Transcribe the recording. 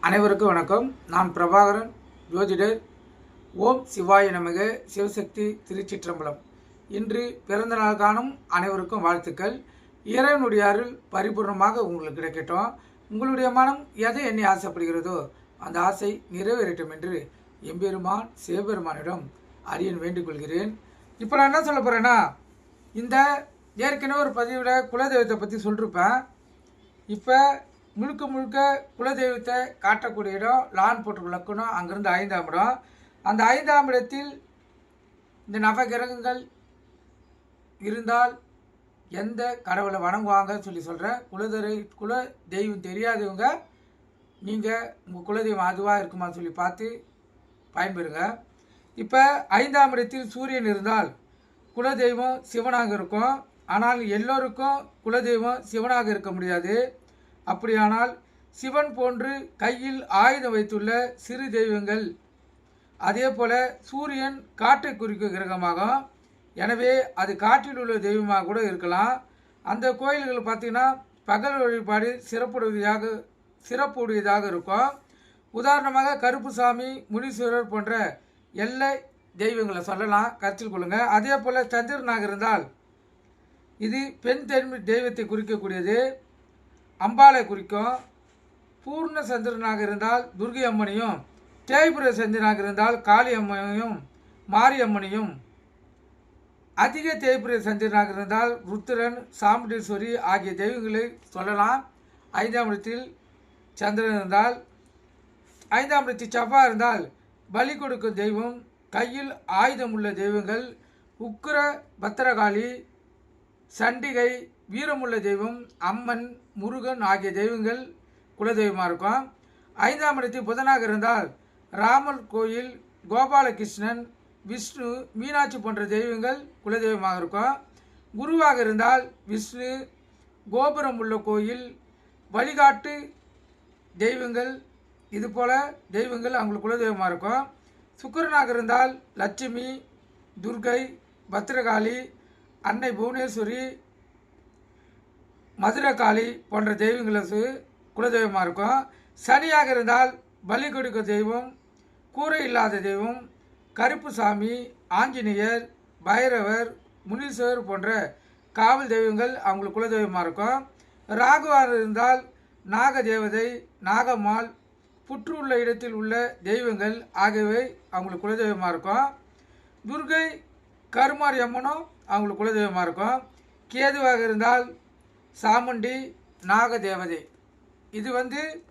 அனைவருக்கும் வணக்கம். நான் பிரபாகரன், ஜோதிடர். ஓம் சிவாய நமக. சிவசக்தி திருச்சிற்றம்பலம். இன்று பிறந்த நாள் காணும் அனைவருக்கும் வாழ்த்துக்கள். இறைவனுடைய அருள் பரிபூர்ணமாக உங்களுக்கு கிடைக்கட்டும். உங்களுடைய மனம் எதை எண்ணி ஆசைப்படுகிறதோ அந்த ஆசை நிறைவேறட்டும் என்று எம்பெருமான் சிவபெருமானிடம் அரியன் வேண்டிக் கொள்கிறேன். இப்போ நான் என்ன சொல்ல போகிறேன்னா, இந்த ஏற்கனவே ஒரு பதிவில் குலதெய்வத்தை பற்றி சொல்லிருப்பேன். இப்போ முழுக்க முழுக்க குலதெய்வத்தை காட்டக்கூடிய இடம் லான் போட்டு லக்கணம். அங்கேருந்து 5ஆம் இடம். அந்த 5ஆம் இடத்தில் இந்த நவகிரகங்கள் இருந்தால் எந்த கடவுளை வணங்குவாங்கன்னு சொல்லி சொல்கிறேன். குல தெய்வம் தெரியாதவங்க நீங்கள் உங்கள் குலதெய்வம் அதுவாக இருக்குமான்னு சொல்லி பார்த்து பயன்பெறுங்க. இப்போ 5ஆம் இடத்தில் சூரியன் இருந்தால் குலதெய்வம் சிவனாக இருக்கும். ஆனால் எல்லோருக்கும் குலதெய்வம் சிவனாக இருக்க முடியாது. அப்படியானால் சிவன் போன்று கையில் ஆயுதம் வைத்துள்ள சிறு தெய்வங்கள், அதே போல் சூரியன் காட்டை குறிக்கும் கிரகமாகும். எனவே அது காட்டில் உள்ள தெய்வமாக கூட இருக்கலாம். அந்த கோயில்கள் பார்த்திங்கன்னா பகல் வழிபாடு சிறப்புடையதாக இருக்கும். உதாரணமாக கருப்புசாமி, முனீஸ்வரர் போன்ற எல்லை தெய்வங்களை சொல்லலாம், கருத்தில் கொள்ளுங்கள். அதே போல் சந்திரனாக இருந்தால் இது பெண் தெய்வத்தை குறிக்கக்கூடியது, அம்பாளை குறிக்கும். பூர்ண சந்திரனாக இருந்தால் துர்கை அம்மனையும், தேய்புர சந்திரனாக இருந்தால் காளி அம்மனையும் மாரியம்மனையும், அதிக தேய்புர சந்திரனாக இருந்தால் ருத்திரன், சாமுண்டீஸ்வரி ஆகிய தெய்வங்களை சொல்லலாம். 5ஆம் இடத்தில் சந்திரன் இருந்தால், 5ஆம் இடத்தில் செவ்வாய் இருந்தால் பலி கொடுக்கும் தெய்வம், கையில் ஆயுதம் உள்ள தெய்வங்கள் உக்கிர பத்திரகாளி, சண்டிகை, வீரமுள்ள தெய்வம் அம்மன், முருகன் ஆகிய தெய்வங்கள் குலதெய்வமாக இருக்கும். 5ஆம் இடத்தில் புதனாக இருந்தால் ராமர் கோயில், கோபாலகிருஷ்ணன், விஷ்ணு, மீனாட்சி போன்ற தெய்வங்கள் குலதெய்வமாக இருக்கும். குருவாக இருந்தால் விஷ்ணு, கோபுரம் உள்ள கோயில், வழிகாட்டு தெய்வங்கள், இது போல தெய்வங்கள் அவங்களுக்கு குலதெய்வமாக இருக்கும். சுக்கிரனாக இருந்தால் லட்சுமி, துர்கை, பத்திரகாளி, அன்னை புவனேஸ்வரி, மதுரகாளி போன்ற தெய்வங்களுக்கு குலதெய்வமாக இருக்கும். சனியாக இருந்தால் பலி கொடுக்க தெய்வம், கூரை இல்லாத தெய்வம், கருப்புசாமி, ஆஞ்சநேயர், பைரவர், முனீஸ்வரர் போன்ற காவல் தெய்வங்கள் அவங்களுக்கு குலதெய்வமாக இருக்கும். ராகுவாக இருந்தால் நாகதேவதை, நாகம்மாள், புற்று உள்ள இடத்தில் உள்ள தெய்வங்கள் ஆகியவை அவங்களுக்கு குலதெய்வமாக இருக்கும். துர்கை, கருமாரி அம்மனும் அவங்களுக்கு குலதெய்வமாக இருக்கும். கேதுவாக இருந்தால் சாமுண்டி, நாகதேவதை, இது குலதெய்வம்.